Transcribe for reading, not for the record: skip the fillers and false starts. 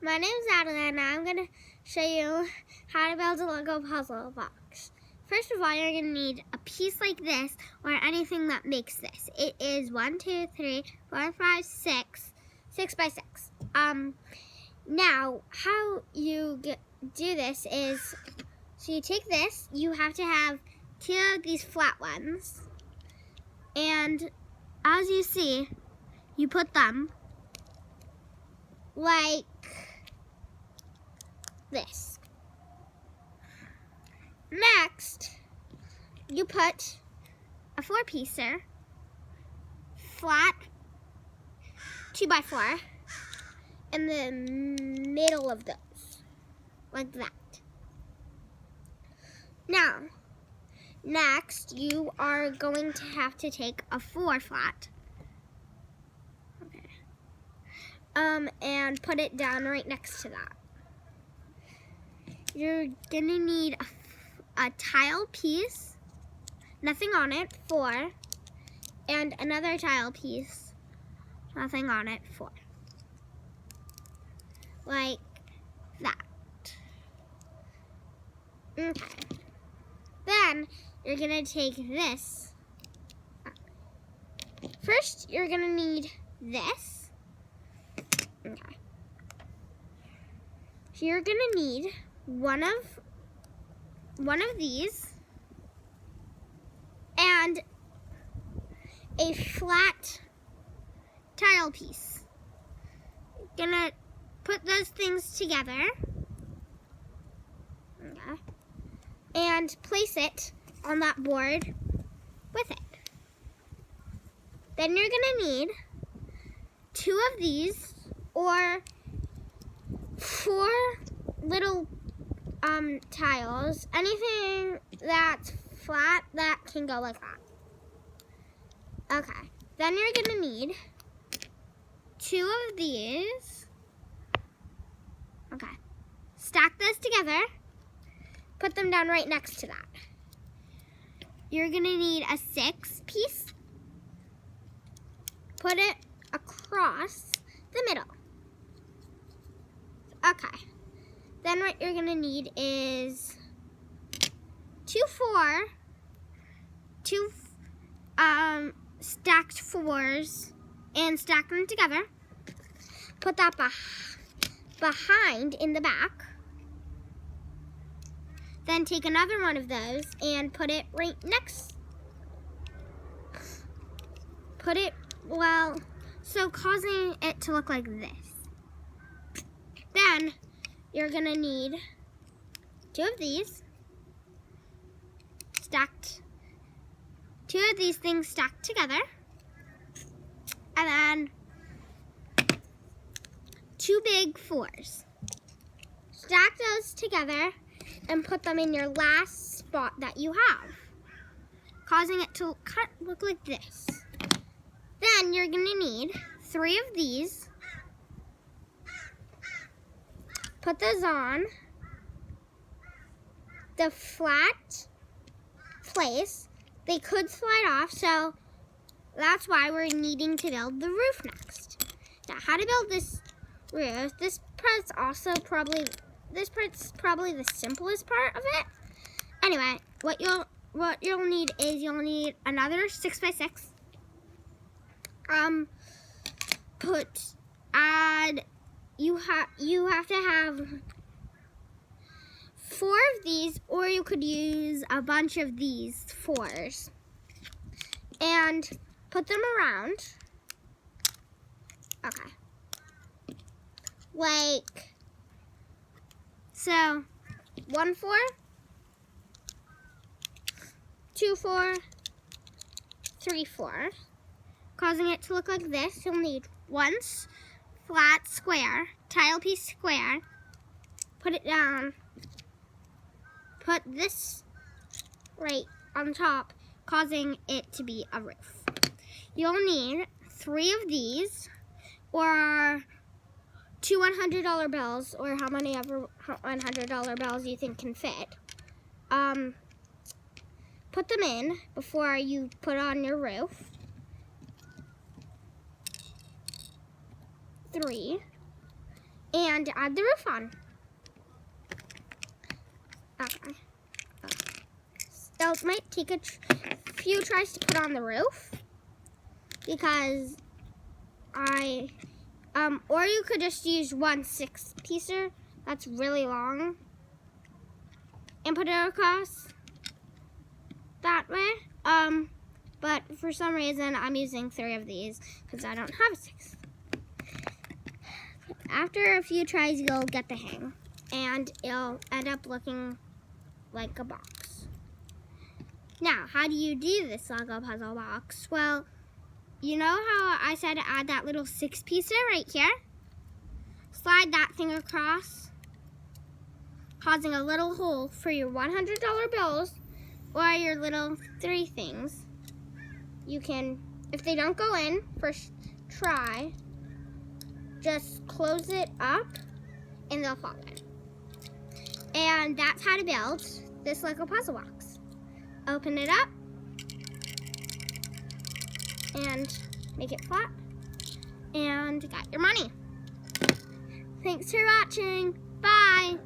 My name is Adeline, and I'm going to show you how to build a Lego puzzle box. First of all, you're going to need a piece like this or anything that makes this. It is 1, 2, 3, 4, 5, 6, 6 by 6. Now, how you do this is, so you take this, you have to have 2 of these flat ones, and as you see, you put them like this. Next, you put a 4-piecer, flat 2x4 in the middle of those, like that. Now, next you are going to have to take a 4 flat, and put it down right next to that. You're gonna need a tile piece, nothing on it, 4, and another tile piece, nothing on it, 4. Like that. Okay. Then you're gonna take this. First, you're gonna need this. Okay. So you're gonna need one of these and a flat tile piece. You're gonna put those things together, okay, and place it on that board with it. Then you're gonna need 2 of these or 4 little tiles, anything that's flat that can go like that. Okay, then you're gonna need 2 of these. Okay, stack those together, put them down right next to that. You're gonna need a 6-piece, put it across the middle. Okay, then what you're gonna need is 2 stacked 4s and stack them together. Put that behind in the back. Then take another one of those and put it right next. So causing it to look like this. Then you're gonna need 2 of these stacked, 2 of these things stacked together, and then 2 big 4s. Stack those together and put them in your last spot that you have, causing it to look like this. Then you're gonna need 3 of these. Put those on the flat place. They could slide off, so that's why we're needing to build the roof next. Now, how to build this roof? This part's probably the simplest part of it. Anyway, what you'll need is you'll need another 6x6. You have to have 4 of these, or you could use a bunch of these 4s and put them around. Okay. Like so, 1 4, 2 4, 3 4. Causing it to look like this, you'll need 1 flat square, tile piece square, put it down, put this right on top, causing it to be a roof. You'll need 3 of these, or 2 $100 bills, or how many ever $100 bills you think can fit. Put them in before you put on your roof. 3. and add the roof on. Okay. So it might take a few tries to put on the roof because or you could just use 1 6-piecer that's really long and put it across that way. But for some reason I'm using 3 of these because I don't have a 6th. After a few tries, you'll get the hang, and it'll end up looking like a box. Now, how do you do this Lego puzzle box? Well, you know how I said to add that little 6-piecer right here? Slide that thing across, causing a little hole for your $100 bills or your little 3 things. You can, if they don't go in, first try, just close it up and they'll fall in. And that's how to build this Lego puzzle box. Open it up and make it flat and got your money. Thanks for watching. Bye.